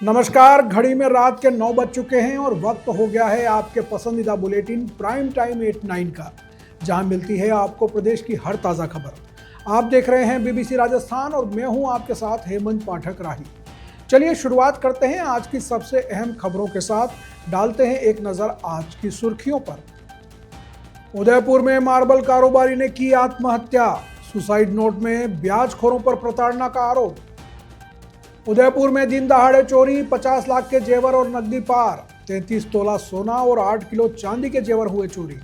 नमस्कार। घड़ी में रात के 9 बज चुके हैं और वक्त हो गया है आपके पसंदीदा बुलेटिन प्राइम टाइम 8-9 का, जहां मिलती है आपको प्रदेश की हर ताज़ा खबर। आप देख रहे हैं बीबीसी राजस्थान और मैं हूं आपके साथ हेमंत पाठक राही। चलिए शुरुआत करते हैं आज की सबसे अहम खबरों के साथ। डालते हैं एक नज़र आज की सुर्खियों पर। उदयपुर में मार्बल कारोबारी ने की आत्महत्या, सुसाइड नोट में ब्याजखोरों पर प्रताड़ना का आरोप। उदयपुर में दिन दहाड़े चोरी, 50 लाख के जेवर और नकदी पार, 33 तोला सोना और 8 किलो चांदी के जेवर हुए चोरी।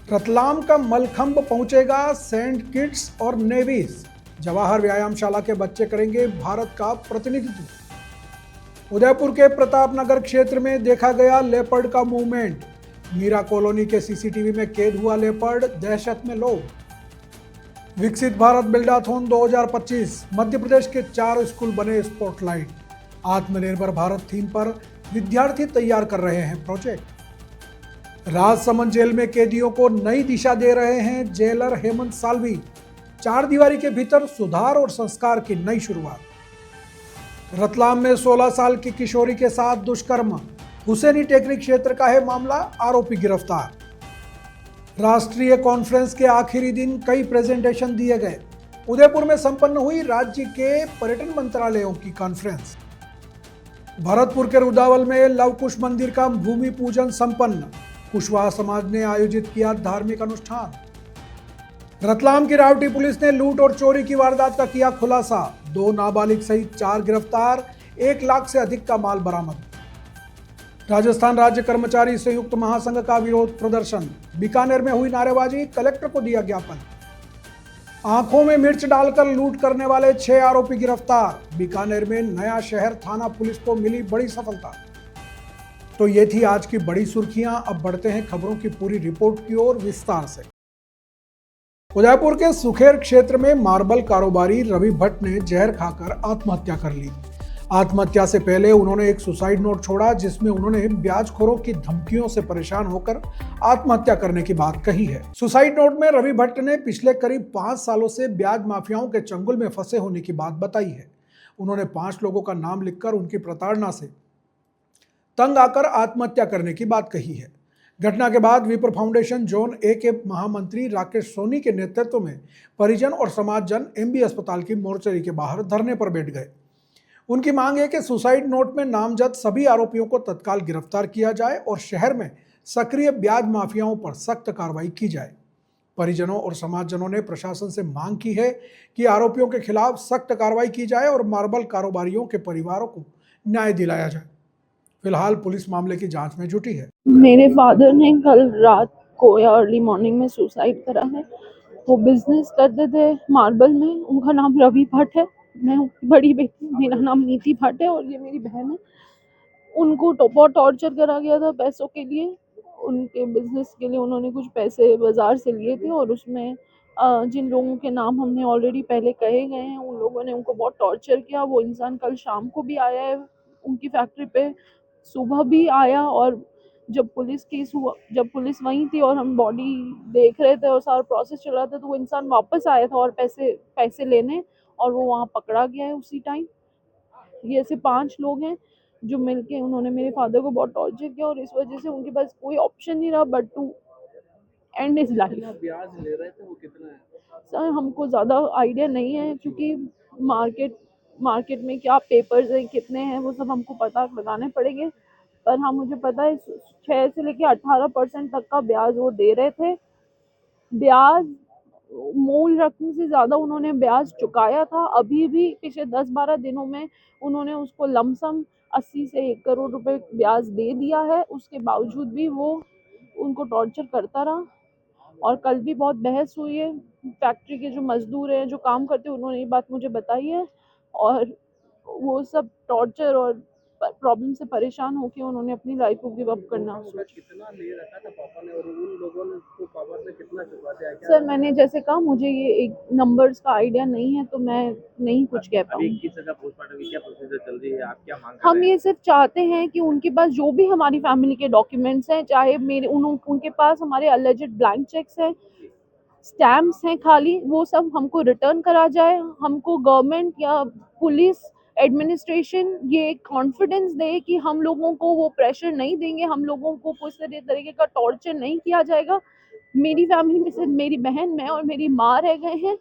रतलाम का मलखंभ पहुंचेगा सेंट किट्स और नेवीज, जवाहर व्यायामशाला के बच्चे करेंगे भारत का प्रतिनिधित्व। उदयपुर के प्रताप नगर क्षेत्र में देखा गया लेपर्ड का मूवमेंट, मीरा कॉलोनी के सीसीटीवी में कैद हुआ लेपर्ड, दहशत में लोग। विकसित भारत बिल्डाथॉन 2025, मध्य प्रदेश के 4 स्कूल बने स्पॉटलाइट। आत्मनिर्भर भारत थीम पर विद्यार्थी तैयार कर रहे हैं प्रोजेक्ट। राजसमंद जेल में कैदियों को नई दिशा दे रहे हैं जेलर हेमंत साल्वी, 4 दीवारी के भीतर सुधार और संस्कार की नई शुरुआत। रतलाम में 16 साल की किशोरी के साथ दुष्कर्म, हुसैनी टेकरी क्षेत्र का है मामला, आरोपी गिरफ्तार। राष्ट्रीय कॉन्फ्रेंस के आखिरी दिन कई प्रेजेंटेशन दिए गए। उदयपुर में संपन्न हुई राज्य के पर्यटन मंत्रालयों की कॉन्फ्रेंस। भरतपुर के रुदावल में लव कुश मंदिर का भूमि पूजन संपन्न, कुशवाहा समाज ने आयोजित किया धार्मिक अनुष्ठान। रतलाम की रावटी पुलिस ने लूट और चोरी की वारदात का किया खुलासा, 2 नाबालिग सहित 4 गिरफ्तार, 1 लाख से अधिक का माल बरामद। राजस्थान राज्य कर्मचारी संयुक्त महासंघ का विरोध प्रदर्शन, बीकानेर में हुई नारेबाजी, कलेक्टर को दिया ज्ञापन। आंखों में मिर्च डालकर लूट करने वाले 6 आरोपी गिरफ्तार, बीकानेर में नया शहर थाना पुलिस को मिली बड़ी सफलता। तो ये थी आज की बड़ी सुर्खियां। अब बढ़ते हैं खबरों की पूरी रिपोर्ट की ओर विस्तार से। उदयपुर के सुखेर क्षेत्र में मार्बल कारोबारी रवि भट्ट ने जहर खाकर आत्महत्या कर ली। आत्महत्या से पहले उन्होंने एक सुसाइड नोट छोड़ा, जिसमें उन्होंने ब्याजखोरों की धमकियों से परेशान होकर आत्महत्या करने की बात कही है। सुसाइड नोट में रवि भट्ट ने पिछले करीब 5 सालों से ब्याज माफियाओं के चंगुल में फंसे होने की बात बताई है। उन्होंने 5 लोगों का नाम लिखकर उनकी प्रताड़ना से तंग आकर आत्महत्या करने की बात कही है। घटना के बाद विप्र फाउंडेशन जोन ए के महामंत्री राकेश सोनी के नेतृत्व में परिजन और समाजजन एमबी अस्पताल की मोर्चरी के बाहर धरने पर बैठ गए। उनकी मांग है कि सुसाइड नोट में नामजद सभी आरोपियों को तत्काल गिरफ्तार किया जाए और शहर में सक्रिय ब्याज माफियाओं पर सख्त कार्रवाई की जाए। परिजनों और समाजजनों ने प्रशासन से मांग की है कि आरोपियों के खिलाफ सख्त कार्रवाई की जाए और मार्बल कारोबारियों के परिवारों को न्याय दिलाया जाए। फिलहाल पुलिस मामले की जांच में जुटी है। मेरे फादर ने कल रात को या अर्ली मॉर्निंग में सुसाइड करा है। वो बिजनेस करते थे मार्बल में। उनका नाम रवि भट्ट है। मैं उनकी बड़ी बेटी, मेरा नाम नीति भट्ट है और ये मेरी बहन है। उनको बहुत टॉर्चर करा गया था पैसों के लिए। उनके बिजनेस के लिए उन्होंने कुछ पैसे बाजार से लिए थे और उसमें जिन लोगों के नाम हमने ऑलरेडी पहले कहे गए हैं, उन लोगों ने उनको बहुत टॉर्चर किया। वो इंसान कल शाम को भी आया है उनकी फैक्ट्री पे, सुबह भी आया। और जब पुलिस केस हुआ, जब पुलिस वहीं थी और हम बॉडी देख रहे थे और सारा प्रोसेस चल रहा था, तो वो इंसान वापस आया था और पैसे पैसे लेने, और वो वहाँ पकड़ा गया है उसी टाइम। ये ऐसे 5 लोग हैं जो मिलके उन्होंने मेरे फादर को बहुत टॉर्चर किया और इस वजह से उनके पास कोई ऑप्शन नहीं रहा but to end his life. ब्याज ले रहे थे वो कितना है? सर हमको ज़्यादा आइडिया नहीं है क्योंकि मार्केट में क्या पेपर्स हैं, कितने हैं, वो सब हमको पता लगाने पड़ेंगे। पर हाँ, मुझे पता है 6 से लेके 18% तक का ब्याज वो दे रहे थे। ब्याज मूल रकम से ज़्यादा उन्होंने ब्याज चुकाया था। अभी भी पिछले 10-12 दिनों में उन्होंने उसको लमसम 80 से 1 करोड़ रुपए ब्याज दे दिया है। उसके बावजूद भी वो उनको टॉर्चर करता रहा। और कल भी बहुत बहस हुई है। फैक्ट्री के जो मजदूर हैं, जो काम करते हैं, उन्होंने ये बात मुझे बताई है। और वो सब टॉर्चर और प्रॉब्लम से परेशान होकर उन्होंने अपनी लाइफ को गिव अप करना सोचा। कितना ले रखा था पापा ने और उन लोगों ने उसको पापा से कितना चुका दिया? सर मैंने जैसे कहा, मुझे ये एक नंबर्स का आइडिया नहीं है तो मैं नहीं कुछ कह पाऊंगी। किस जगह पोस्टमार्टम की क्या प्रोसीजर चल रही है? आप क्या मांग हम ये सिर्फ चाहते हैं कि उनके पास जो भी हमारी फैमिली के डॉक्यूमेंट्स हैं, चाहे उनके पास हमारे अलेजेड ब्लैंक चेक्स हैं, स्टैम्प्स हैं खाली, वो सब हमको रिटर्न करा जाए। हमको गवर्नमेंट या पुलिस एडमिनिस्ट्रेशन ये कॉन्फिडेंस दे कि हम लोगों को वो प्रेशर नहीं देंगे, हम लोगों को किसी तरीके का टॉर्चर नहीं किया जाएगा। मेरी फैमिली में सिर्फ मेरी बहन, मैं और मेरी माँ रह गए हैं।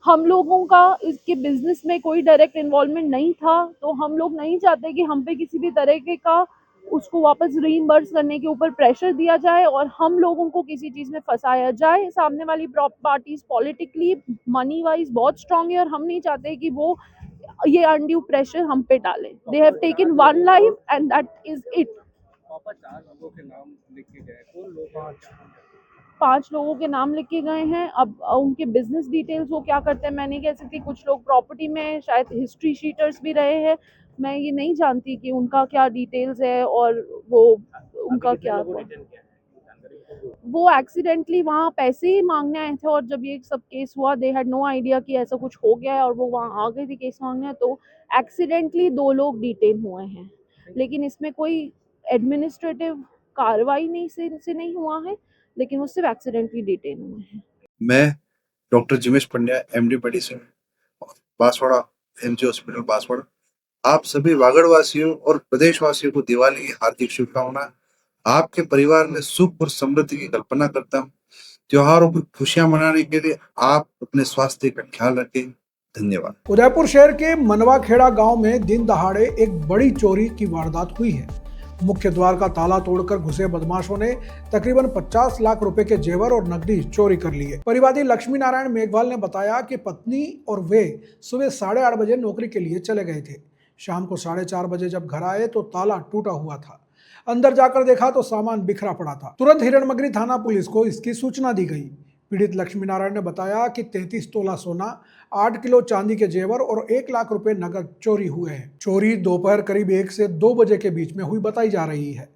हम लोगों का इसके बिजनेस में कोई डायरेक्ट इन्वॉल्वमेंट नहीं था, तो हम लोग नहीं चाहते कि हम पे किसी भी तरीके का उसको वापस रीइंबर्स करने के ऊपर प्रेशर दिया जाए और हम लोगों को किसी चीज़ में फंसाया जाए। सामने वाली पार्टीज पॉलिटिकली मनी वाइज बहुत स्ट्रांग है और हम नहीं चाहते कि वो ये अनड्यू प्रेशर हम पे डालें। They have taken one life and that is it. पापा 4 लोगों के नाम लिख के गए, कौन लोग हैं? 5 लोगों के नाम लिखे गए हैं। अब उनके बिजनेस डिटेल्स वो क्या करते हैं मैं नहीं कह सकती। कुछ लोग प्रॉपर्टी में शायद हिस्ट्री शीटर्स भी रहे हैं, मैं ये नहीं जानती कि उनका क्या डिटेल्स है और वो उनका क्या हुआ। वो एक्सीडेंटली वहाँ पैसे ही मांगने आए थे और जब ये सब केस हुआ दे हैड नो आइडिया कि ऐसा कुछ हो गया है और वो वहाँ आ गए थे केस मांगने, तो एक्सीडेंटली 2 लोग डिटेन हुए हैं। लेकिन इसमें कोई एडमिनिस्ट्रेटिव कार्रवाई से नहीं हुआ है, लेकिन वो सिर्फ एक्सीडेंटली डिटेन हुए हैं। मैं doctor Jimesh Pandya, MD medicine, Banswara, MG hospital Banswara. आप सभी वागड़वासियों और प्रदेशवासियों को दिवाली की हार्दिक शुभकामनाएं। आपके परिवार में सुख और समृद्धि की कल्पना करता हूँ। त्योहारों की खुशियां मनाने के लिए आप अपने स्वास्थ्य का ख्याल रखें। धन्यवाद। उदयपुर शहर के मनवाखेड़ा गांव में दिन दहाड़े एक बड़ी चोरी की वारदात हुई है। मुख्य द्वार का ताला तोड़कर घुसे बदमाशों ने तकरीबन 50 लाख रुपए के जेवर और नकदी चोरी कर लिए। परिवादी लक्ष्मी नारायण मेघवाल ने बताया कि पत्नी और वे सुबह 8:30 बजे नौकरी के लिए चले गए थे। शाम को 4:30 बजे जब घर आए तो ताला टूटा हुआ था। अंदर जाकर देखा तो सामान बिखरा पड़ा था। तुरंत हिरणमगरी थाना पुलिस को इसकी सूचना दी गई। पीड़ित लक्ष्मी नारायण ने बताया कि 33 तोला सोना, 8 किलो चांदी के जेवर और 1 लाख रुपए नकद चोरी हुए हैं। चोरी दोपहर करीब 1 से 2 बजे के बीच में हुई बताई जा रही है।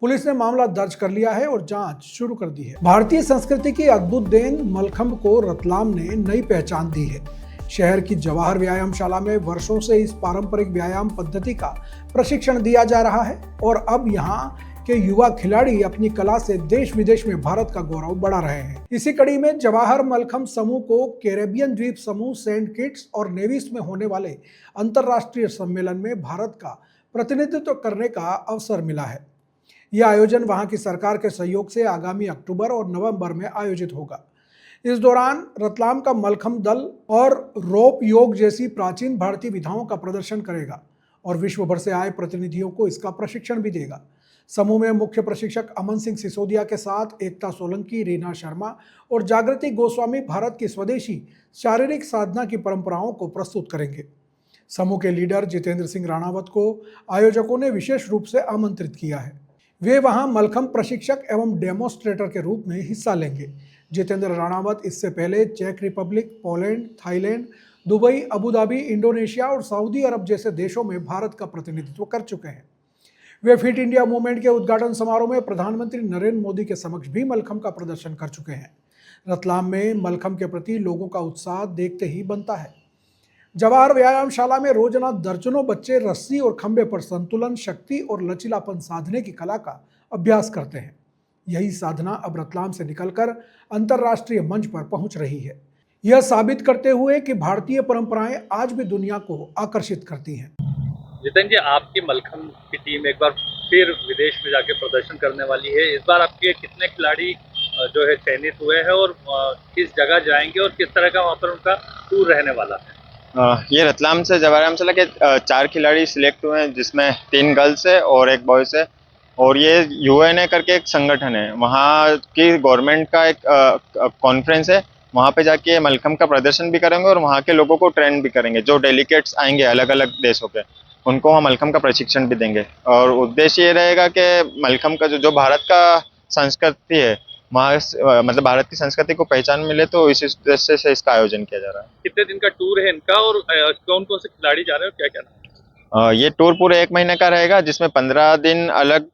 पुलिस ने मामला दर्ज कर लिया है और जांच शुरू कर दी है। भारतीय संस्कृति की अद्भुत देन मलखंभ को रतलाम ने नई पहचान दी है। शहर की जवाहर व्यायामशाला में वर्षों से इस पारंपरिक व्यायाम पद्धति का प्रशिक्षण दिया जा रहा है और अब यहाँ के युवा खिलाड़ी अपनी कला से देश विदेश में भारत का गौरव बढ़ा रहे हैं। इसी कड़ी में जवाहर मलखंभ समूह को कैरेबियन द्वीप समूह सेंट किट्स और नेविस में होने वाले अंतर्राष्ट्रीय सम्मेलन में भारत का प्रतिनिधित्व करने का अवसर मिला है। यह आयोजन वहां की सरकार के सहयोग से आगामी अक्टूबर और नवंबर में आयोजित होगा। इस दौरान रतलाम का मलखंभ दल और रोप योग जैसी प्राचीन भारतीय विधाओं का प्रदर्शन करेगा और विश्व भर से आए प्रतिनिधियों को इसका प्रशिक्षण भी देगा। समूह में मुख्य प्रशिक्षक अमन सिंह सिसोदिया के साथ एकता सोलंकी, रीना शर्मा और जागृति गोस्वामी भारत की स्वदेशी शारीरिक साधना की परंपराओं को प्रस्तुत करेंगे। समूह के लीडर जितेंद्र सिंह राणावत को आयोजकों ने विशेष रूप से आमंत्रित किया है। वे वहां मलखंभ प्रशिक्षक एवं डेमोस्ट्रेटर के रूप में हिस्सा लेंगे। जितेंद्र राणावत इससे पहले चेक Republic, Poland, Thailand, Dubai, Abu Dhabi, Indonesia और सऊदी अरब जैसे देशों में भारत का प्रतिनिधित्व कर चुके हैं। वे फिट इंडिया मूवमेंट के उद्घाटन समारोह में प्रधानमंत्री नरेंद्र मोदी के समक्ष भी मलखंभ का प्रदर्शन कर चुके हैं। रतलाम में मलखंभ के प्रति लोगों का उत्साह देखते ही बनता है। जवाहर व्यायामशाला में रोजाना दर्जनों बच्चे रस्सी और खंबे पर संतुलन, शक्ति और लचीलापन साधने की कला का अभ्यास करते हैं। यही साधना अब रतलाम से निकलकर अंतर्राष्ट्रीय मंच पर पहुंच रही है, यह साबित करते हुए कि भारतीय परंपराएं आज भी दुनिया को आकर्षित करती हैं। जितेंद्र जी, आपकी मलखंभ की टीम एक बार फिर विदेश में जाके प्रदर्शन करने वाली है। इस बार आपके कितने खिलाड़ी जो है चयनित हुए हैं और किस जगह जाएंगे और किस तरह का वहाँ पर उनका टूर रहने वाला है? ये रतलाम से जवाहर व्यायामशाला के 4 खिलाड़ी सिलेक्ट हुए हैं, जिसमें 3 गर्ल्स है और 1 बॉयज है। और ये यूएनए करके एक संगठन है, वहाँ की गवर्नमेंट का एक कॉन्फ्रेंस है। वहाँ पे जाके मलखंभ का प्रदर्शन भी करेंगे और वहाँ के लोगों को ट्रेन भी करेंगे। जो डेलीगेट्स आएंगे अलग अलग देशों के, उनको हम मलखंभ का प्रशिक्षण भी देंगे। और उद्देश्य ये रहेगा कि मलखंभ का जो भारत का संस्कृति है, वहाँ मतलब भारत की संस्कृति को पहचान मिले, तो इस उद्देश्य से इसका आयोजन किया जा रहा है। कितने दिन का टूर है इनका और कौन कौन से खिलाड़ी जा रहे हैं, क्या क्या नाम? ये टूर पूरे 1 महीने का रहेगा, जिसमें 15 दिन अलग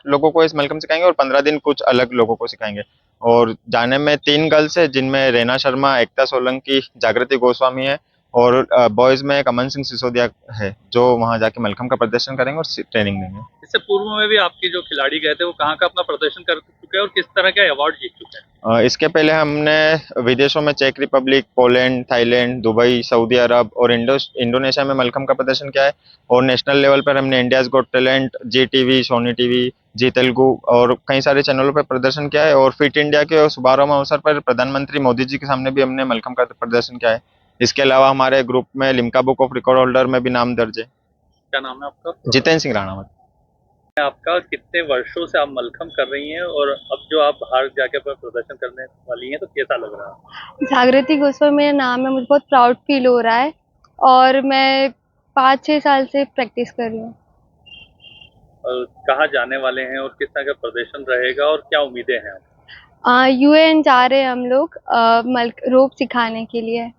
लोगों को इस मलखंभ सिखाएंगे और 15 दिन कुछ अलग लोगों को सिखाएंगे। और जाने में 3 गर्ल्स है, जिनमें रीना शर्मा, एकता सोलंकी, जागृति गोस्वामी है और बॉयज में एक अमन सिंह सिसोदिया है, जो वहाँ जाके मलखंभ का प्रदर्शन करेंगे और ट्रेनिंग देंगे। इससे पूर्व में भी आपके जो खिलाड़ी गए थे वो कहाँ का अपना प्रदर्शन कर चुके चुके हैं और किस तरह के अवार्ड जीत चुके हैं? इसके पहले हमने विदेशों में चेक Republic, Poland, Thailand, Dubai, Saudi Arab और इंडोनेशिया में मलखम्ब का प्रदर्शन किया है। और नेशनल लेवल पर हमने इंडियाज गॉट टैलेंट, जी टीवी, सोनी टीवी, जी तेलुगु और कई सारे चैनलों पर प्रदर्शन किया है। और फिट इंडिया के शुभारंभ अवसर पर प्रधानमंत्री मोदी जी के सामने भी हमने मलखम्ब का प्रदर्शन किया है। इसके अलावा हमारे ग्रुप में Limca book of record holder में भी नाम दर्ज है। क्या नाम है आपका? जितेंद्र सिंह राणावत। आपका कितने वर्षों से आप मलखम्ब कर रही हैं और अब जो आप बाहर जाके प्रदर्शन करने वाली हैं तो कैसा लग रहा है? जागृति गोस्वामी मेरा नाम है। मुझे बहुत प्राउड फील हो रहा है और मैं 5-6 साल से प्रैक्टिस कर रही हूँ। और कहाँ जाने वाले हैं और किस तरह का प्रदर्शन रहेगा और क्या उम्मीदें हैं? यूएन जा रहे हैं हम लोग रोप सिखाने के लिए।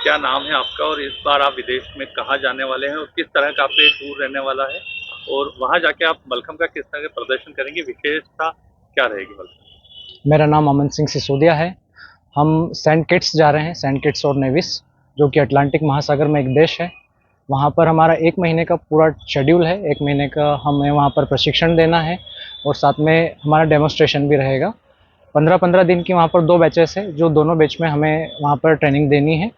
क्या नाम है आपका और इस बार आप विदेश में कहाँ जाने वाले हैं और किस तरह का आपका टूर रहने वाला है और वहाँ जाके आप मलखम्ब का किस तरह का प्रदर्शन करेंगे, विशेषता क्या रहेगी मलखम्ब? मेरा नाम अमन सिंह सिसोदिया है। हम सेंट किट्स जा रहे हैं, सेंट किट्स और नेविस, जो कि अटलांटिक महासागर में एक देश है। वहाँ पर हमारा 1 महीने का पूरा शेड्यूल है। 1 महीने का हमें वहाँ पर प्रशिक्षण देना है और साथ में हमारा डेमोस्ट्रेशन भी रहेगा। 15-15 दिन की वहाँ पर 2 बैचेस है, जो दोनों बैच में हमें वहाँ पर ट्रेनिंग देनी है।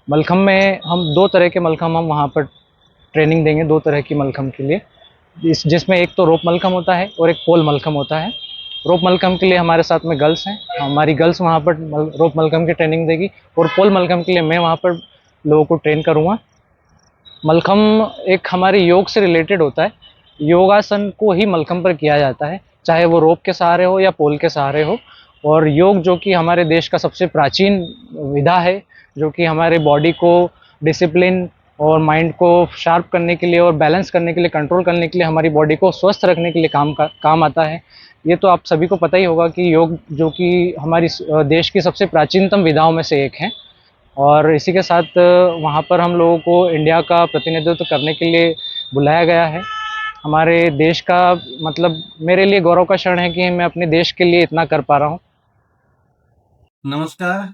मलखम्ब में हम 2 तरह के मलखम्ब हम वहाँ पर ट्रेनिंग देंगे, 2 तरह की मलखम्ब के लिए, जिसमें एक तो रोप मलखम्ब होता है और एक पोल मलखम्ब होता है। रोप मलखम्ब के लिए हमारे साथ में गर्ल्स हैं, हमारी गर्ल्स वहाँ पर रोप मलखम्ब की ट्रेनिंग देगी और पोल मलखम्ब के लिए मैं वहाँ पर लोगों को ट्रेन करूँगा। मलखम्ब एक हमारे योग से रिलेटेड होता है। योगासन को ही मलखम्ब पर किया जाता है, चाहे वो रोप के सहारे हो या पोल के सहारे हो। और योग जो कि हमारे देश का सबसे प्राचीन विधा है, जो कि हमारे बॉडी को डिसिप्लिन और माइंड को शार्प करने के लिए और बैलेंस करने के लिए, कंट्रोल करने के लिए, हमारी बॉडी को स्वस्थ रखने के लिए काम आता है। ये तो आप सभी को पता ही होगा कि योग जो कि हमारी देश की सबसे प्राचीनतम विधाओं में से एक है। और इसी के साथ वहाँ पर हम लोगों को इंडिया का प्रतिनिधित्व करने के लिए बुलाया गया है। हमारे देश का मतलब मेरे लिए गौरव का क्षण है कि मैं अपने देश के लिए इतना कर पा रहा हूँ। नमस्कार,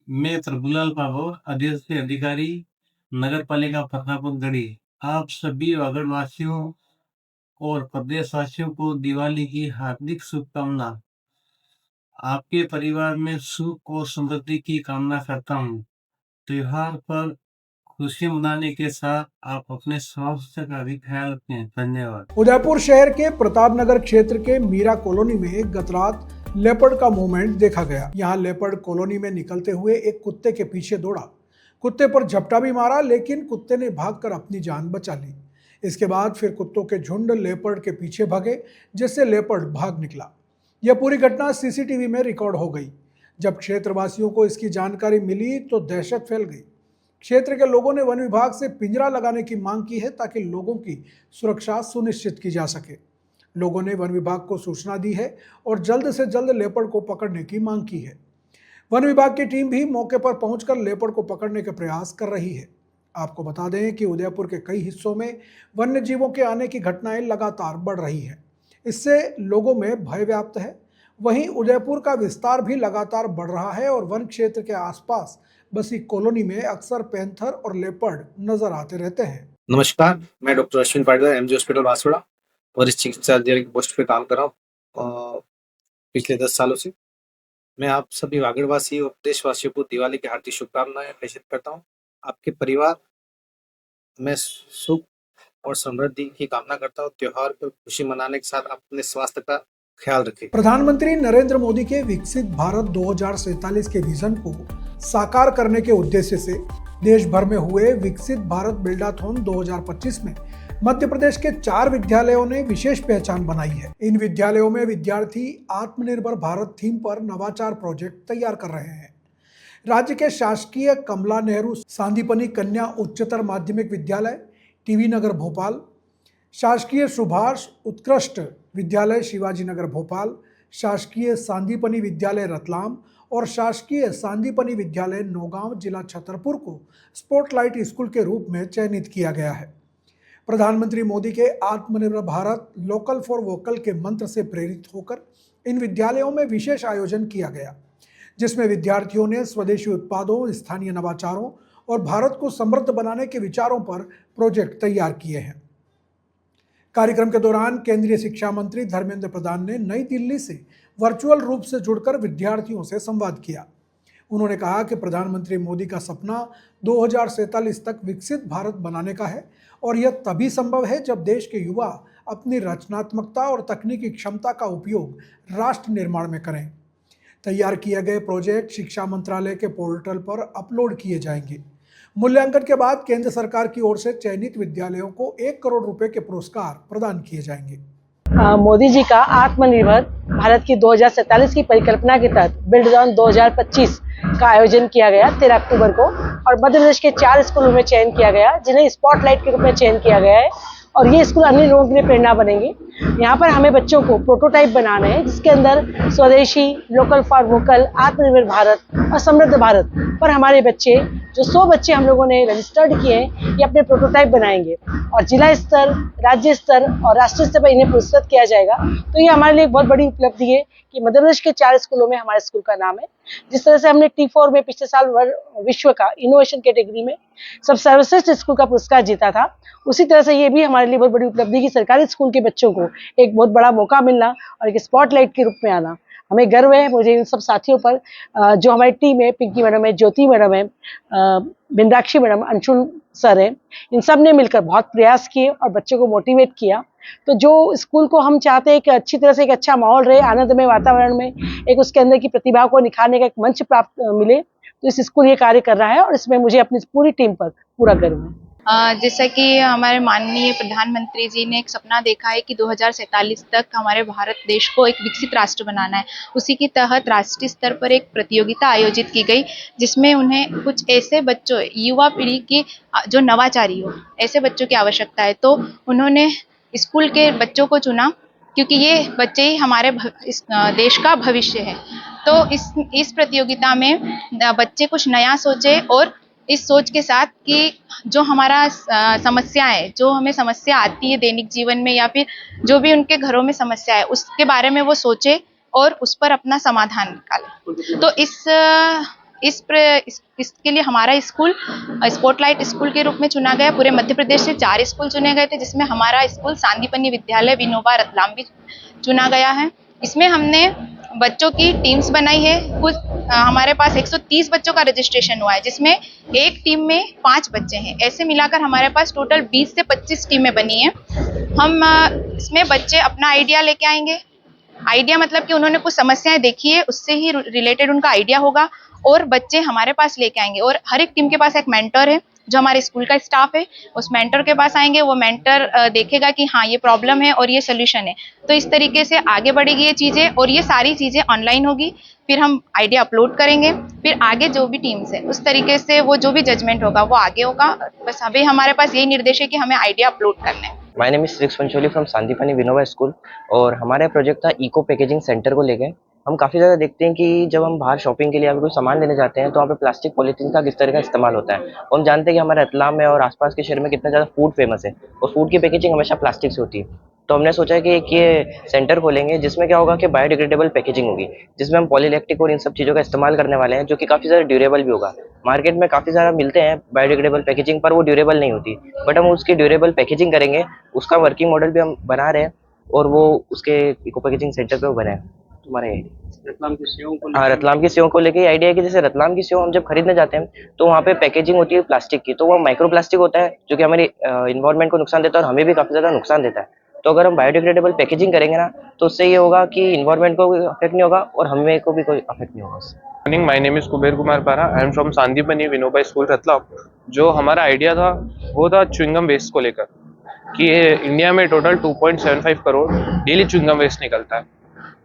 मैं प्रभुलाल पाभो, अध्यक्ष अधिकारी नगर पालिका फतेहपुर गढ़ी। आप सभी वागड़वासियों और प्रदेशवासियों को दिवाली की हार्दिक शुभकामना। आपके परिवार में सुख और समृद्धि की कामना करता हूँ। त्योहार पर खुशी मनाने के साथ आप अपने स्वास्थ्य का भी ख्याल रखें। धन्यवाद। उदयपुर शहर के प्रतापनगर क्षेत्र के मीरा कॉलोनी में गत रात लेपर्ड का मूवमेंट देखा गया। यहाँ लेपर्ड कॉलोनी में निकलते हुए एक कुत्ते के पीछे दौड़ा, कुत्ते पर झपटा भी मारा, लेकिन कुत्ते ने भागकर अपनी जान बचा ली। इसके बाद फिर कुत्तों के झुंड लेपर्ड के पीछे भागे, जिससे लेपर्ड भाग निकला। यह पूरी घटना सीसीटीवी में रिकॉर्ड हो गई। जब क्षेत्रवासियों को इसकी जानकारी मिली तो दहशत फैल गई। क्षेत्र के लोगों ने वन विभाग से पिंजरा लगाने की मांग की है, ताकि लोगों की सुरक्षा सुनिश्चित की जा सके। लोगों ने वन विभाग को सूचना दी है और जल्द से जल्द लेपर्ड को पकड़ने की मांग की है। वन विभाग की टीम भी मौके पर पहुंचकर लेपर्ड को पकड़ने के प्रयास कर रही है। आपको बता दें कि उदयपुर के कई हिस्सों में वन्य जीवों के आने की घटनाएं लगातार बढ़ रही हैं। इससे लोगों में भय व्याप्त है। वहीं उदयपुर का विस्तार भी लगातार बढ़ रहा है और वन क्षेत्र के आसपास बसी कॉलोनी में अक्सर पैंथर और लेपर्ड नजर आते रहते हैं। नमस्कार, मैं doctor Ashwin Patidar, MG hospital Banswara, वरिष्ठ चिकित्सा अधिकारी की पोस्ट पे काम कर रहा हूँ पिछले 10 सालों से। मैं आप सभी वागड़वासी और देशवासियों को दिवाली की हार्दिक शुभकामनाएं प्रेषित करता हूँ। आपके परिवार में सुख और समृद्धि की कामना करता हूँ। त्योहार पर खुशी मनाने के साथ अपने स्वास्थ्य का ख्याल रखें। प्रधानमंत्री नरेंद्र मोदी के विकसित भारत 2047 के विजन को साकार करने के उद्देश्य से देश भर में हुए विकसित भारत बिल्डाथॉन 2025 में मध्य प्रदेश के 4 विद्यालयों ने विशेष पहचान बनाई है। इन विद्यालयों में विद्यार्थी आत्मनिर्भर भारत थीम पर नवाचार प्रोजेक्ट तैयार कर रहे हैं। राज्य के शासकीय कमला नेहरू सांदीपनि कन्या उच्चतर माध्यमिक विद्यालय टीवी नगर भोपाल, शासकीय सुभाष उत्कृष्ट विद्यालय शिवाजी नगर भोपाल, शासकीय सांदीपनि विद्यालय रतलाम और शासकीय सांदीपनि विद्यालय नौगांव जिला छतरपुर को स्पॉटलाइट स्कूल के रूप में चयनित किया गया है। प्रधानमंत्री मोदी के आत्मनिर्भर भारत लोकल फॉर वोकल के मंत्र से प्रेरित होकर इन विद्यालयों में विशेष आयोजन किया गया, जिसमें विद्यार्थियों ने स्वदेशी उत्पादों, स्थानीय नवाचारों और भारत को समृद्ध बनाने के विचारों पर प्रोजेक्ट तैयार किए हैं। कार्यक्रम के दौरान केंद्रीय शिक्षा मंत्री धर्मेंद्र प्रधान ने नई दिल्ली से वर्चुअल रूप से जुड़कर विद्यार्थियों से संवाद किया। उन्होंने कहा कि प्रधानमंत्री मोदी का सपना 2047 तक विकसित भारत बनाने का है और यह तभी संभव है जब देश के युवा अपनी रचनात्मकता और तकनीकी क्षमता का उपयोग राष्ट्र निर्माण में करें। तैयार किए गए प्रोजेक्ट शिक्षा मंत्रालय के पोर्टल पर अपलोड किए जाएंगे। मूल्यांकन के बाद केंद्र सरकार की ओर से चयनित विद्यालयों को 1 करोड़ रुपए के पुरस्कार प्रदान किए जाएंगे। मोदी जी का आत्मनिर्भर भारत की 2047 की परिकल्पना के तहत बिल्ड ऑन 2025 का आयोजन किया गया 13 अक्टूबर को, और मध्य प्रदेश के 4 स्कूलों में चयन किया गया जिन्हें स्पॉटलाइट के रूप में चयन किया गया है, और ये स्कूल अन्य लोगों के लिए प्रेरणा बनेंगे। यहाँ पर हमें बच्चों को प्रोटोटाइप बनाना है जिसके अंदर स्वदेशी, लोकल फॉर वोकल, आत्मनिर्भर भारत और समृद्ध भारत पर हमारे बच्चे, जो 100 बच्चे हम लोगों ने रजिस्टर्ड किए हैं, ये अपने प्रोटोटाइप बनाएंगे और जिला स्तर, राज्य स्तर और राष्ट्रीय स्तर पर इन्हें पुरस्कृत किया जाएगा। तो ये हमारे लिए बहुत बड़ी उपलब्धि है कि मध्य प्रदेश के 4 स्कूलों में हमारे स्कूल का नाम है। जिस तरह से हमने T4 में पिछले साल विश्व का इनोवेशन कैटेगरी में सब सर्वश्रेष्ठ स्कूल का पुरस्कार जीता था, उसी तरह से ये भी हमारे लिए बहुत बड़ी उपलब्धि कि सरकारी स्कूल के बच्चों को एक बहुत बड़ा मौका मिलना और एक स्पॉटलाइट के रूप में आना। हमें गर्व है मुझे इन सब साथियों पर, जो हमारी टीम है, पिंकी मैडम है, ज्योति मैडम है, बिंदाक्षी मैडम, अंशुल सर है, इन सब ने मिलकर बहुत प्रयास किए और बच्चों को मोटिवेट किया। तो जो स्कूल को हम चाहते हैं कि अच्छी तरह से एक अच्छा माहौल रहे, आनंदमय वातावरण में एक उसके अंदर की प्रतिभा को निखारने का एक मंच प्राप्त मिले, तो इस स्कूल ये कार्य कर रहा है और इसमें मुझे अपनी पूरी टीम पर पूरा गर्व है। जैसा कि हमारे माननीय प्रधानमंत्री जी ने एक सपना देखा है कि 2047 तक हमारे भारत देश को एक विकसित राष्ट्र बनाना है, उसी के तहत राष्ट्रीय स्तर पर एक प्रतियोगिता आयोजित की गई जिसमें उन्हें कुछ ऐसे बच्चों, युवा पीढ़ी की जो नवाचारी हो, ऐसे बच्चों की आवश्यकता है। तो उन्होंने स्कूल के बच्चों को चुना क्योंकि ये बच्चे ही हमारे इस देश का भविष्य है। तो इस प्रतियोगिता में बच्चे कुछ नया सोचे और इस सोच के साथ कि जो हमारा समस्या है, जो हमें समस्या आती है दैनिक जीवन में या फिर जो भी उनके घरों में समस्या है, उसके बारे में वो सोचे और उस पर अपना समाधान निकाले। तो इसके लिए हमारा स्कूल स्पॉटलाइट स्कूल के रूप में चुना गया। पूरे मध्य प्रदेश से 4 स्कूल चुने गए थे जिसमें हमारा स्कूल सांदीपनि विद्यालय विनोबा रतलाम भी चुना गया है। इसमें हमने बच्चों की टीम्स बनाई है। कुछ हमारे पास 130 बच्चों का रजिस्ट्रेशन हुआ है जिसमें एक टीम में 5 बच्चे हैं। ऐसे मिलाकर हमारे पास टोटल 20 से 25 टीमें बनी हैं। हम इसमें बच्चे अपना आइडिया लेके आएंगे। आइडिया मतलब कि उन्होंने कुछ समस्याएं देखी है, उससे ही रिलेटेड उनका आइडिया होगा और बच्चे हमारे पास लेके आएंगे। और हर एक टीम के पास एक मेंटर है जो हमारे स्कूल का स्टाफ है, उस मेंटर के पास आएंगे। वो मेंटर देखेगा कि हाँ ये प्रॉब्लम है और ये सोल्यूशन है। तो इस तरीके से आगे बढ़ेगी ये चीज़ें और ये सारी चीज़ें ऑनलाइन होगी। फिर हम आइडिया अपलोड करेंगे, फिर आगे जो भी टीम्स है उस तरीके से वो जो भी जजमेंट होगा वो आगे होगा। बस अभी हमारे पास यही निर्देश है कि हमें आइडिया अपलोड करने हैं। My name is श्रीक्स Pancholi from Sandipani Vinoba school, और हमारा प्रोजेक्ट था इको पैकेजिंग सेंटर को लेके। हम काफ़ी ज़्यादा देखते हैं कि जब हम बाहर शॉपिंग के लिए या कोई सामान लेने जाते हैं तो वहाँ पे प्लास्टिक पॉलीथीन का किस तरह का इस्तेमाल होता है। और हम जानते हैं कि हमारे रतलाम में और आसपास के शहर में कितना ज़्यादा फूड फेमस है और फूड की पैकेजिंग हमेशा प्लास्टिक से होती है। तो हमने सोचा कि एक ये सेंटर खोलेंगे जिसमें क्या होगा कि बायोडिग्रेडेबल पैकेजिंग होगी, जिसमें हम पॉलीलैक्टिक और इन सब चीज़ों का इस्तेमाल करने वाले हैं, जो कि काफ़ी ज़्यादा ड्यूरेबल भी होगा। मार्केट में काफ़ी ज़्यादा मिलते हैं बायोडिग्रेडेबल पैकेजिंग, पर वो ड्यूरेबल नहीं होती। बट हम उसकी ड्यूरेबल पैकेजिंग करेंगे, उसका वर्किंग मॉडल भी हम बना रहे हैं और वो उसके इको पैकेजिंग सेंटर पर बने। तुम्हारे रतलाम की सेवों को हाँ, रतलाम की सेवों को लेके आइडिया है कि जैसे रतलाम की सेव हम जब खरीदने जाते हैं तो वहाँ पे पैकेजिंग होती है प्लास्टिक की, तो वो माइक्रो प्लास्टिक होता है जो कि हमारी इन्वायरमेंट को नुकसान देता है और हमें भी काफ़ी ज़्यादा नुकसान देता है। तो अगर हम बायोडिग्रेडेबल पैकेजिंग करेंगे ना तो उससे ये होगा कि इन्वायरमेंट को भी अफेक्ट नहीं होगा और हमें को भी कोई अफेक्ट नहीं होगा उससे। Morning, my name is Kuber Kumar Para, I am from Sandipani Vinoba school Ratlam. जो हमारा आइडिया था वो था च्युइंगम वेस्ट को लेकर कि इंडिया में total 2.75 crore daily chewing gum waste निकलता है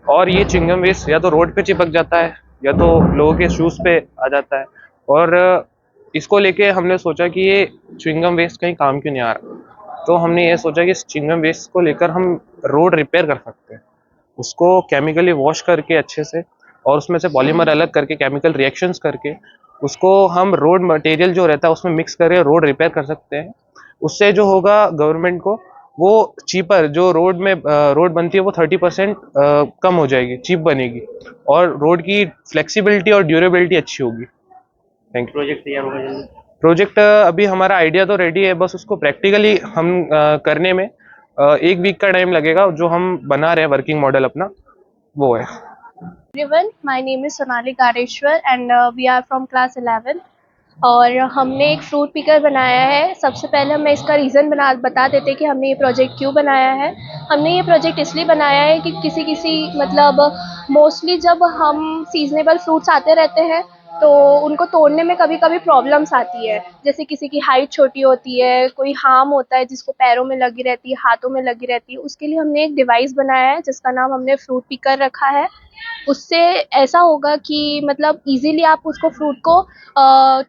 और ये च्युइंगम वेस्ट या तो रोड पे चिपक जाता है या तो लोगों के शूज़ पे आ जाता है। और इसको लेके हमने सोचा कि ये च्युइंगम वेस्ट कहीं काम क्यों नहीं आ रहा, तो हमने ये सोचा कि इस च्युइंगम वेस्ट को लेकर हम रोड रिपेयर कर सकते हैं, उसको केमिकली वॉश करके अच्छे से और उसमें से पॉलीमर अलग करके केमिकल रिएक्शंस करके उसको हम रोड मटेरियल जो रहता है उसमें मिक्स करके रोड रिपेयर कर सकते हैं। उससे जो होगा गवर्नमेंट को वो चीपर जो रोड बनती है वो 30% कम हो जाएगी, चीप बनेगी और रोड की फ्लेक्सिबिलिटी और ड्यूरेबिलिटी अच्छी होगी। Thank you. प्रोजेक्ट तैयार होगा जल्दी? प्रोजेक्ट अभी हमारा आइडिया तो रेडी है, बस उसको प्रैक्टिकली हम करने में 1 वीक का टाइम लगेगा। जो हम बना रहे हैं वर्किंग मॉडल अपना वो है। Everyone, my name is Sonali Gareshwar and we are from class 11 और हमने एक फ्रूट पिकर बनाया है। सबसे पहले मैं इसका रीज़न बता देते कि हमने ये प्रोजेक्ट क्यों बनाया है। हमने ये प्रोजेक्ट इसलिए बनाया है कि किसी मतलब मोस्टली जब हम सीजनेबल फ्रूट्स आते रहते हैं तो उनको तोड़ने में कभी कभी प्रॉब्लम्स आती है, जैसे किसी की हाइट छोटी होती है, कोई हार्म होता है जिसको पैरों में लगी रहती है, हाथों में लगी रहती है। उसके लिए हमने एक डिवाइस बनाया है जिसका नाम हमने फ्रूट पिकर रखा है। उससे ऐसा होगा कि मतलब इजीली आप उसको फ्रूट को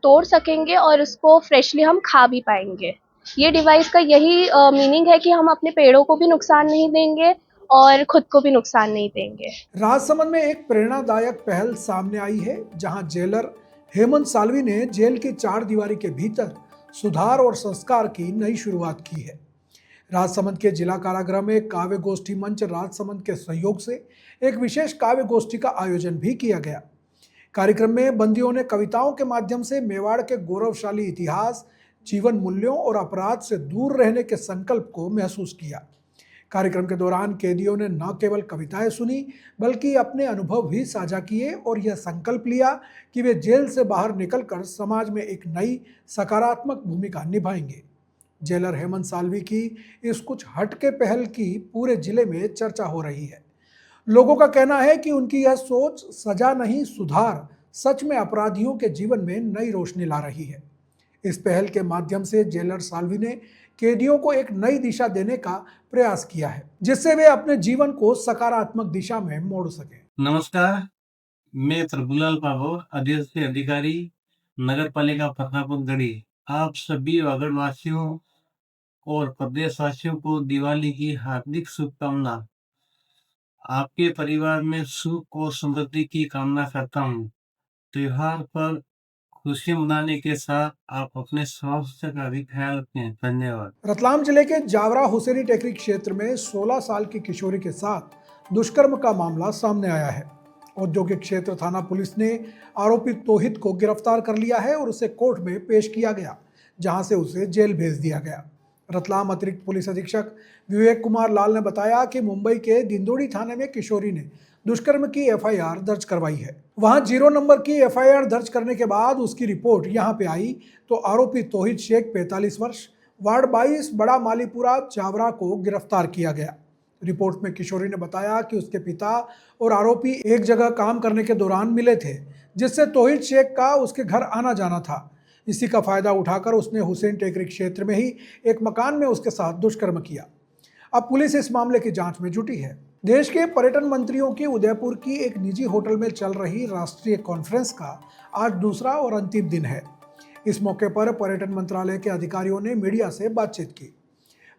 तोड़ सकेंगे और उसको फ्रेशली हम खा भी पाएंगे। ये डिवाइस का यही मीनिंग है कि हम अपने पेड़ों को भी नुकसान नहीं देंगे और खुद को भी नुकसान नहीं देंगे। राजसमंद में एक प्रेरणादायक पहल सामने आई है, जहां जेलर हेमंत साल्वी ने जेल की 4 दीवारी के भीतर सुधार और संस्कार की नई शुरुआत की है। राजसमंद के जिला कारागृह में काव्य गोष्ठी मंच राजसमंद के सहयोग से एक विशेष काव्य गोष्ठी का आयोजन भी किया गया। कार्यक्रम में बंदियों ने कविताओं के माध्यम से मेवाड़ के गौरवशाली इतिहास, जीवन मूल्यों और अपराध से दूर रहने के संकल्प को महसूस किया। कार्यक्रम के दौरान कैदियों ने न केवल कविताएं सुनी बल्कि अपने अनुभव भी साझा किए और यह संकल्प लिया कि वे जेल से बाहर निकलकर समाज में एक नई सकारात्मक भूमिका निभाएंगे। जेलर हेमंत साल्वी की इस कुछ हटके पहल की पूरे जिले में चर्चा हो रही है। लोगों का कहना है कि उनकी यह सोच सजा नहीं सुधार सच में अपराधियों के जीवन में नई रोशनी ला रही है। इस पहल के माध्यम से जेलर साल्वी ने कैदियों को एक नई दिशा देने का प्रयास किया है, जिससे वे अपने जीवन को सकारात्मक दिशा में मोड़ सकें। नमस्कार, मैं प्रभुलाल पाभो, अधीक्षक अधिकारी नगर पालिका फतेहपुर गढ़ी। आप सभी वागड़वासियों और प्रदेशवासियों को दिवाली की हार्दिक शुभकामना। आपके परिवार में सुख और समृद्धि की कामना करता हूँ। त्योहार पर खुशी मनाने के साथ आप अपने स्वास्थ्य का भी ख्याल रखें। धन्यवाद। रतलाम जिले के जावरा हुसैनी टेकरी क्षेत्र में 16 साल की किशोरी के साथ दुष्कर्म का मामला सामने आया है। औद्योगिक क्षेत्र थाना पुलिस ने आरोपी तौहिद को गिरफ्तार कर लिया है और उसे कोर्ट में पेश किया गया, जहां से उसे जेल भेज दिया गया। रतलाम अतिरिक्त पुलिस अधीक्षक विवेक कुमार लाल ने बताया कि मुंबई के दिंदोड़ी थाने में किशोरी ने दुष्कर्म की एफआईआर दर्ज करवाई है। वहां 0 नंबर की एफआईआर दर्ज करने के बाद उसकी रिपोर्ट यहां पे आई तो आरोपी तौहिद शेख 45 वर्ष वार्ड 22 बड़ा मालीपुरा जावरा को गिरफ्तार किया गया। रिपोर्ट में किशोरी ने बताया कि उसके पिता और आरोपी एक जगह काम करने के दौरान मिले थे, जिससे तौहिद शेख का उसके घर आना जाना था। इसी का फायदा उठाकर उसने हुसैन टेकरी क्षेत्र में ही एक मकान में उसके साथ दुष्कर्म किया। अब पुलिस इस मामले की जांच में जुटी है। देश के पर्यटन मंत्रियों की उदयपुर की एक निजी होटल में चल रही राष्ट्रीय कॉन्फ्रेंस का आज दूसरा और अंतिम दिन है। इस मौके पर पर्यटन मंत्रालय के अधिकारियों ने मीडिया से बातचीत की।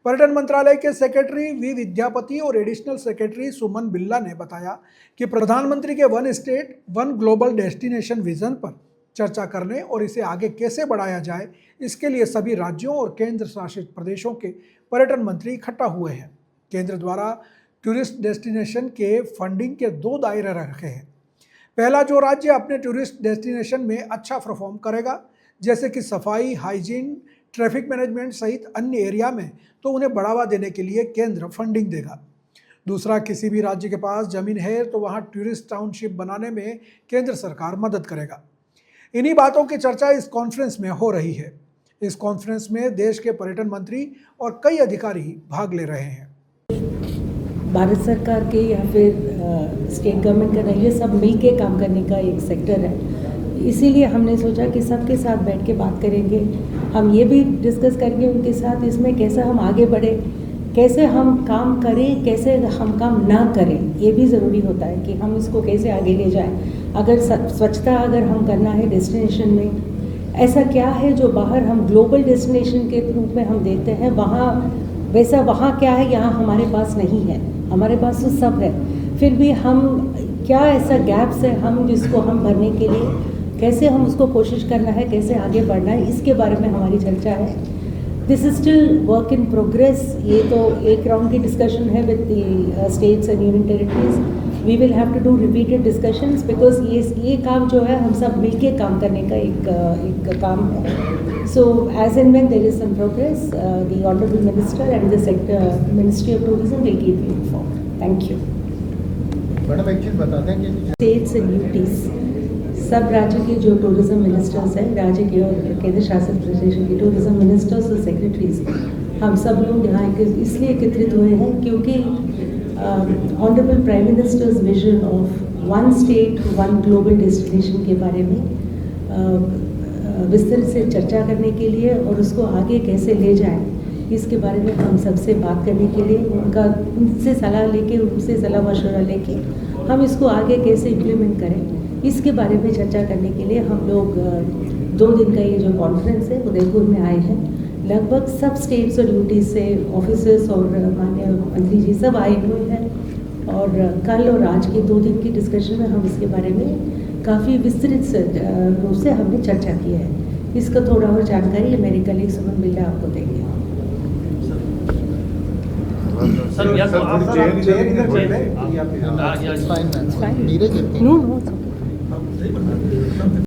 पर्यटन मंत्रालय के सेक्रेटरी वी विद्यापति और एडिशनल सेक्रेटरी सुमन बिल्ला ने बताया कि प्रधानमंत्री के one state one global destination vision पर चर्चा करने और इसे आगे कैसे बढ़ाया जाए, इसके लिए सभी राज्यों और केंद्र शासित प्रदेशों के पर्यटन मंत्री इकट्ठा हुए हैं। केंद्र द्वारा टूरिस्ट डेस्टिनेशन के फंडिंग के 2 दायरे रखे हैं। पहला, जो राज्य अपने टूरिस्ट डेस्टिनेशन में अच्छा परफॉर्म करेगा, जैसे कि सफाई, हाइजीन, ट्रैफिक मैनेजमेंट सहित अन्य एरिया में, तो उन्हें बढ़ावा देने के लिए केंद्र फंडिंग देगा। दूसरा, किसी भी राज्य के पास जमीन है तो वहाँ टूरिस्ट टाउनशिप बनाने में केंद्र सरकार मदद करेगा। इन्हीं बातों की चर्चा इस कॉन्फ्रेंस में हो रही है। इस कॉन्फ्रेंस में देश के पर्यटन मंत्री और कई अधिकारी भाग ले रहे हैं। भारत सरकार के या फिर स्टेट गवर्नमेंट का ये सब मिल के काम करने का एक सेक्टर है, इसीलिए हमने सोचा कि सबके साथ बैठ के बात करेंगे। हम ये भी डिस्कस करेंगे उनके साथ इसमें कैसे हम आगे बढ़े, कैसे हम काम करें, कैसे हम काम ना करें। ये भी ज़रूरी होता है कि हम इसको कैसे आगे ले जाएं। अगर स्वच्छता अगर हम करना है डेस्टिनेशन में, ऐसा क्या है जो बाहर हम ग्लोबल डेस्टिनेशन के रूप में हम देते हैं, वहाँ वैसा वहाँ क्या है यहाँ हमारे पास नहीं है। हमारे पास तो सब है, फिर भी हम क्या ऐसा गैप्स है हम जिसको हम भरने के लिए कैसे हम उसको कोशिश करना है, कैसे आगे बढ़ना है, इसके बारे में हमारी चर्चा है। This is still work in progress. ये तो एक राउंड की डिस्कशन है with the states and union territories. We will have to do repeated discussions because ये काम जो है हम सब मिलके काम करने का एक काम है. So as and when there is some progress the honourable minister and the sector ministry of tourism will keep you informed. Thank you. Madam एक चीज़ बता दें कि स्टेट्स एंड यूटीज सब राज्य के जो टूरिज्म मिनिस्टर्स हैं, राज्य के और केंद्र शासित प्रदेश के टूरिज्म मिनिस्टर्स और सेक्रेटरीज, हम सब लोग यहाँ इसलिए एकत्रित हुए हैं क्योंकि honourable prime ministers vision of one state one global destination के बारे में विस्तार से चर्चा करने के लिए और उसको आगे कैसे ले जाएं, इसके बारे में हम सबसे बात करने के लिए उनसे सलाह लेके, उनसे सलाह मशवरा लेके हम इसको आगे कैसे इम्प्लीमेंट करें, इसके बारे में चर्चा करने के लिए हम लोग 2 दिन का ये जो कॉन्फ्रेंस है उदयपुर में आए हैं. लगभग सब स्टेट्स और यूटी से ऑफिसर्स और माननीय मंत्री जी सब आए हुए हैं और कल और आज के 2 दिन की डिस्कशन में हम इसके बारे में काफ़ी विस्तृत रूप से हमने चर्चा की है. इसका थोड़ा और जानकारी मेरे कलीग सुमन बिल्ला आपको देंगे.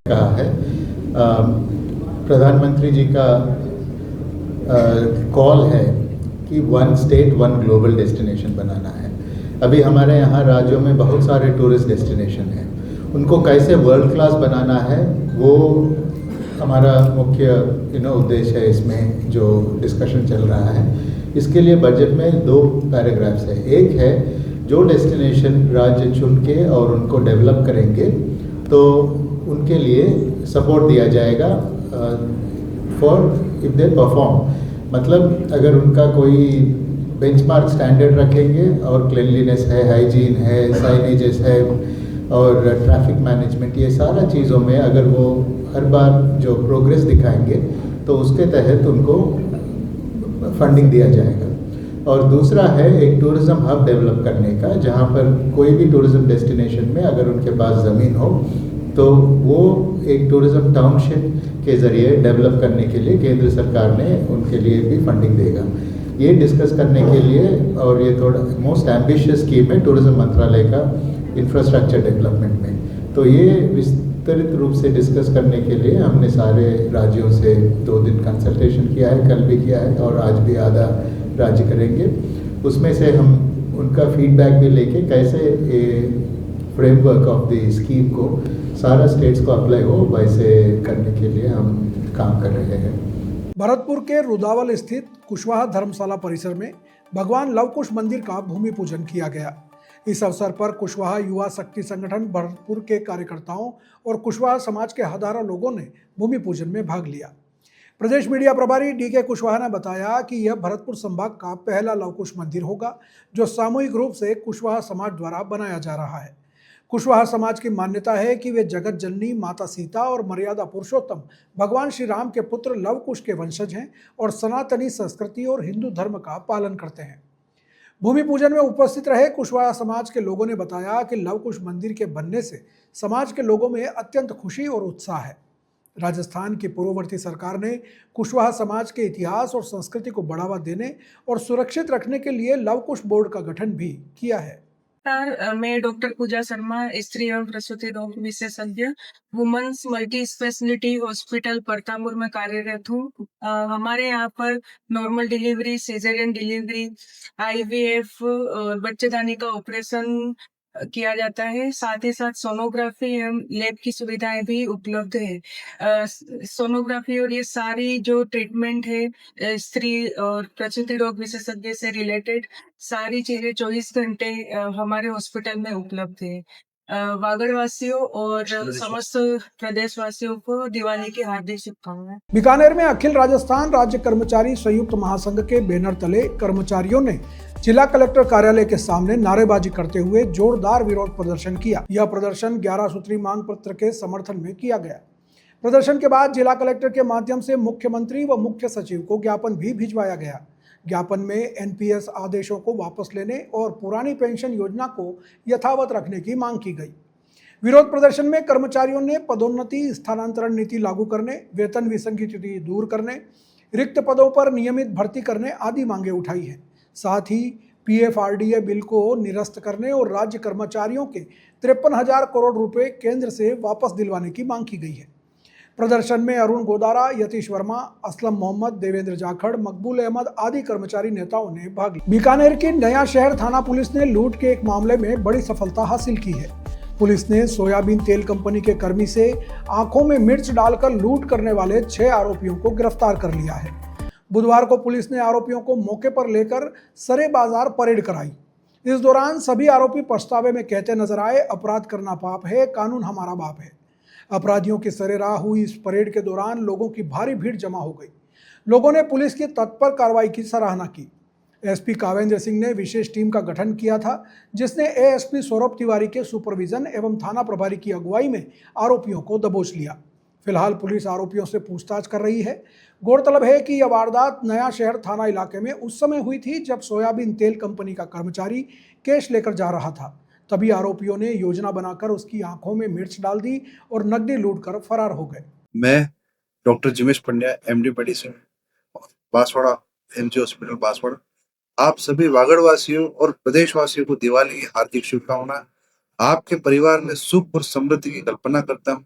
कहा है प्रधानमंत्री जी का कॉल है कि one state one global destination बनाना है. अभी हमारे यहाँ राज्यों में बहुत सारे टूरिस्ट डेस्टिनेशन हैं, उनको कैसे वर्ल्ड क्लास बनाना है वो हमारा मुख्य उद्देश्य है. इसमें जो डिस्कशन चल रहा है इसके लिए बजट में 2 पैराग्राफ्स है. एक है जो डेस्टिनेशन राज्य चुन के और उनको डेवलप करेंगे तो उनके लिए सपोर्ट दिया जाएगा फॉर इफ दे परफॉर्म. मतलब अगर उनका कोई बेंचमार्क स्टैंडर्ड रखेंगे और क्लीनलीनेस है, हाइजीन है, साइनेजेस है और ट्रैफिक मैनेजमेंट, ये सारा चीज़ों में अगर वो हर बार जो प्रोग्रेस दिखाएंगे तो उसके तहत उनको फंडिंग दिया जाएगा. और दूसरा है एक टूरिज़्म हब डेवलप करने का, जहाँ पर कोई भी टूरिज़्म डेस्टिनेशन में अगर उनके पास ज़मीन हो तो वो एक टूरिज़्म टाउनशिप के ज़रिए डेवलप करने के लिए केंद्र सरकार ने उनके लिए भी फंडिंग देगा. ये डिस्कस करने के लिए, और ये थोड़ा मोस्ट एम्बिशियस स्कीम है टूरिज़्म मंत्रालय का इंफ्रास्ट्रक्चर डेवलपमेंट में. तो ये विस्तृत रूप से डिस्कस करने के लिए हमने सारे राज्यों से 2 दिन कंसल्टेशन किया है, कल भी किया है और आज भी आधा राज्य करेंगे. उसमें से हम उनका फीडबैक भी लेके कैसे फ्रेमवर्क ऑफ द स्कीम को सारा स्टेट्स को अप्लाई हो वैसे करने के लिए हम काम कर रहे हैं. भरतपुर के रुदावल स्थित कुशवाहा धर्मशाला परिसर में भगवान लवकुश मंदिर का भूमि पूजन किया गया. इस अवसर पर कुशवाहा युवा शक्ति संगठन भरतपुर के कार्यकर्ताओं और कुशवाहा समाज के हजारों लोगों ने भूमि पूजन में भाग लिया. प्रदेश मीडिया प्रभारी DK कुशवाहा ने बताया कि यह भरतपुर संभाग का पहला लवकुश मंदिर होगा जो सामूहिक रूप से कुशवाहा समाज द्वारा बनाया जा रहा है. कुशवाहा समाज की मान्यता है कि वे जगत जननी माता सीता और मर्यादा पुरुषोत्तम भगवान श्री राम के पुत्र लवकुश के वंशज हैं और सनातनी संस्कृति और हिंदू धर्म का पालन करते हैं. भूमि पूजन में उपस्थित रहे कुशवाहा समाज के लोगों ने बताया कि लवकुश मंदिर के बनने से समाज के लोगों में अत्यंत खुशी और उत्साह है. राजस्थान की पूर्ववर्ती सरकार ने कुशवाहा समाज के इतिहास और संस्कृति को बढ़ावा देने और सुरक्षित रखने के लिए लवकुश बोर्ड का गठन भी किया है. मैं डॉक्टर पूजा शर्मा, स्त्री एवं प्रसूति रोग विशेषज्ञ, women's multi speciality hospital Partapur में कार्यरत हूँ. हमारे यहाँ पर normal delivery, caesarean delivery, IVF और बच्चेदानी का ऑपरेशन किया जाता है. साथ ही साथ सोनोग्राफी एवं लैब की सुविधाएं भी उपलब्ध है. सोनोग्राफी और ये सारी जो ट्रीटमेंट है स्त्री और प्रसूति रोग विशेषज्ञ से रिलेटेड सारी चीजें 24 घंटे हमारे हॉस्पिटल में उपलब्ध है. वागड़वासियों और समस्त प्रदेशवासियों को दिवाली की हार्दिक शुभकामनाएं. बीकानेर में अखिल राजस्थान राज्य कर्मचारी संयुक्त महासंघ के बैनर तले कर्मचारियों ने जिला कलेक्टर कार्यालय के सामने नारेबाजी करते हुए जोरदार विरोध प्रदर्शन किया. यह प्रदर्शन 11 सूत्री मांग पत्र के समर्थन में किया गया. प्रदर्शन के बाद जिला कलेक्टर के माध्यम से मुख्यमंत्री व मुख्य सचिव को ज्ञापन भी भिजवाया गया. ज्ञापन में NPS आदेशों को वापस लेने और पुरानी पेंशन योजना को यथावत रखने की मांग की गई. विरोध प्रदर्शन में कर्मचारियों ने पदोन्नति, स्थानांतरण नीति लागू करने, वेतन विसंगति दूर करने, रिक्त पदों पर नियमित भर्ती करने आदि मांगे उठाई हैं. साथ ही PFRDA बिल को निरस्त करने और राज्य कर्मचारियों के 53,000 करोड़ रुपए केंद्र से वापस दिलवाने की मांग की गई है। प्रदर्शन में अरुण गोदारा, यतीश वर्मा, असलम मोहम्मद, देवेंद्र जाखड़, मकबूल अहमद आदि कर्मचारी नेताओं ने भाग लिया। बीकानेर की नया शहर थाना पुलिस ने लूट के एक मामले में बड़ी सफलता हासिल की है। पुलिस ने सोयाबीन तेल कंपनी के कर्मी से आंखों में मिर्च डालकर लूट करने वाले 6 आरोपियों को गिरफ्तार कर लिया है। बुधवार को पुलिस ने आरोपियों को मौके पर लेकर सरे बाजार परेड कराई। इस दौरान सभी आरोपी पछतावे में कहते नजर आए, अपराध करना पाप है, कानून हमारा बाप है। अपराधियों की सरेराह हुई इस परेड के दौरान लोगों की भारी भीड़ जमा हो गई। लोगों ने पुलिस की तत्पर कार्रवाई की सराहना की। एसपी कावेंद्र सिंह ने विशेष टीम का गठन किया था, जिसने एएसपी सौरभ तिवारी के सुपरविजन एवं थाना प्रभारी की अगुवाई में आरोपियों को दबोच लिया। फिलहाल पुलिस आरोपियों से पूछताछ कर रही है। गौरतलब है कि यह वारदात नया शहर थाना इलाके में उस समय हुई थी जब सोयाबीन तेल कंपनी का कर्मचारी कैश लेकर जा रहा था। तभी आरोपियों ने योजना बनाकर उसकी आंखों में मिर्च डाल दी और नकदी लूटकर फरार हो गए। मैं doctor Jimesh Pandya, MD medicine, Banswara MG hospital Banswara, आप सभी वागड़वासियों और प्रदेशवासियों को दिवाली की हार्दिक शुभकामना। आपके परिवार में सुख और समृद्धि की कल्पना करता हूँ।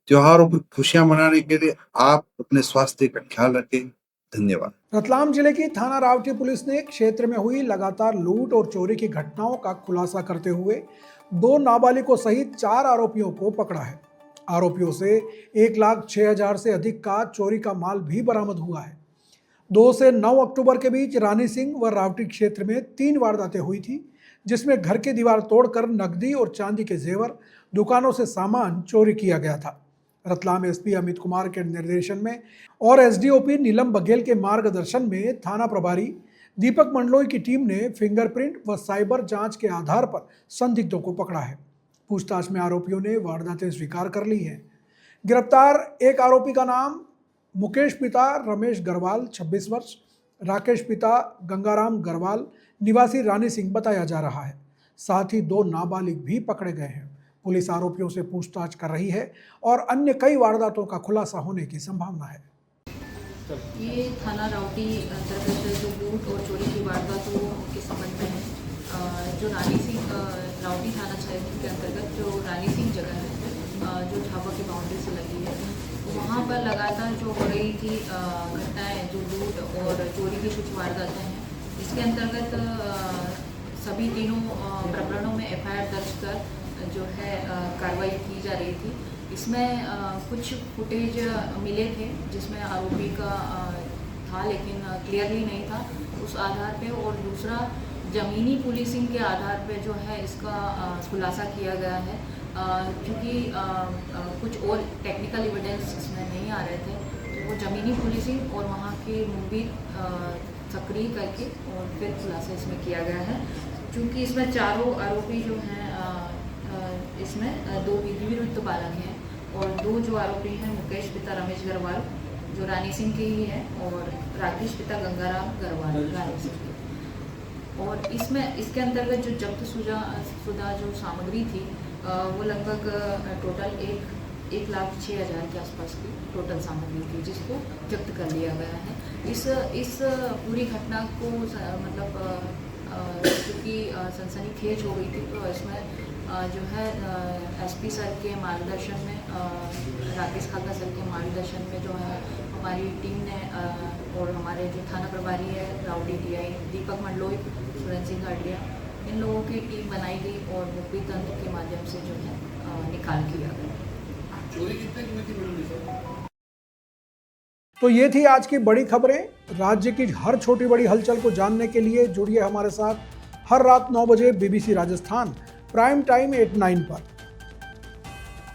त्योहारों पर खुशियां मनाने के लिए आप अपने स्वास्थ्य का ख्याल रखें। धन्यवाद। रतलाम जिले की थाना रावटी पुलिस ने क्षेत्र में हुई लगातार लूट और चोरी की घटनाओं का खुलासा करते हुए 2 नाबालिगों सहित 4 आरोपियों को पकड़ा है। आरोपियों से 1,06,000 से अधिक का चोरी का माल भी बरामद हुआ है। 2 से 9 अक्टूबर के बीच रानी सिंह व रावटी क्षेत्र में 3 वारदातें हुई थी, जिसमें घर की दीवार तोड़कर नकदी और चांदी के जेवर, दुकानों से सामान चोरी किया गया था। रतलाम एसपी अमित कुमार के निर्देशन में और एसडीओपी नीलम बघेल के मार्गदर्शन में थाना प्रभारी दीपक मंडलोई की टीम ने फिंगरप्रिंट व साइबर जांच के आधार पर संदिग्धों को पकड़ा है। पूछताछ में आरोपियों ने वारदातें स्वीकार कर ली हैं। गिरफ्तार एक आरोपी का नाम मुकेश पिता रमेश गरवाल 26 वर्ष, राकेश पिता गंगाराम गरवाल निवासी रानी सिंह बताया जा रहा है। साथ ही 2 नाबालिग भी पकड़े गए हैं। पुलिस आरोपियों से पूछताछ कर रही है और अन्य कई वारदातों का खुलासा होने की संभावना है। ये थाना रावटी अंतर्गत जो लूट और चोरी की वारदातों के संबंध में है। जो रानी सिंह रावटी थाना क्षेत्र के अंतर्गत जो रानी सिंह जगह है, जो झाबा की बाउंड्री से लगी है, वहाँ पर लगातार जो हो रही थी घटनाएं, जो लूट और चोरी की कुछ वारदातें हैं, इसके अंतर्गत सभी तीनों प्रकरणों में FIR दर्ज कर जो है कार्रवाई की जा रही थी। इसमें कुछ फुटेज मिले थे जिसमें आरोपी का था, लेकिन क्लियरली नहीं था, उस आधार पे, और दूसरा ज़मीनी पुलिसिंग के आधार पे जो है इसका खुलासा किया गया है, क्योंकि कुछ और टेक्निकल एविडेंस इसमें नहीं आ रहे थे, तो वो ज़मीनी पुलिसिंग और वहाँ की मुंबई सक्रिय करके और फिर खुलासा इसमें किया गया है। क्योंकि इसमें चारों आरोपी जो हैं, इसमें 2 विधि विरुद्ध बालक हैं और 2 जो आरोपी हैं, मुकेश पिता रमेश गरवाल जो रानी सिंह के ही हैं और राकेश पिता गंगाराम गरवाल रानी सिंह के। और इसमें इसके अंतर्गत जो जब्त शुदा जो सामग्री थी वो लगभग टोटल 1,06,000 के आसपास की टोटल सामग्री थी, जिसको जब्त कर लिया गया है। इस पूरी घटना को मतलब क्योंकि सनसनीखेज हो गई थी, तो इसमें जो है एसपी सर के मार्गदर्शन में, राकेश खाका सर के मार्गदर्शन में जो है हमारी टीम ने और हमारे जो थाना प्रभारी है रावटी DI दीपक मंडलोई, सुरेंद्र सिंह हडिया, इन लोगों की टीम बनाई गई और मुखबिर तंत्र के माध्यम से जो है निकाल किया गया। चोरी कितने की थी? तो ये थी आज की बड़ी खबरें। राज्य की हर छोटी बड़ी हलचल को जानने के लिए जुड़िए हमारे साथ हर रात 9 बजे BBC राजस्थान प्राइम टाइम 8-9 पर।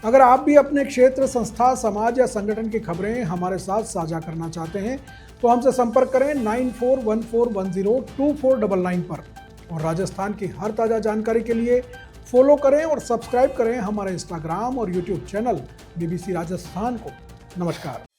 अगर आप भी अपने क्षेत्र, संस्था, समाज या संगठन की खबरें हमारे साथ साझा करना चाहते हैं तो हमसे संपर्क करें 9414102499 पर। और राजस्थान की हर ताज़ा जानकारी के लिए फॉलो करें और सब्सक्राइब करें हमारे इंस्टाग्राम और यूट्यूब चैनल BBC राजस्थान को। नमस्कार।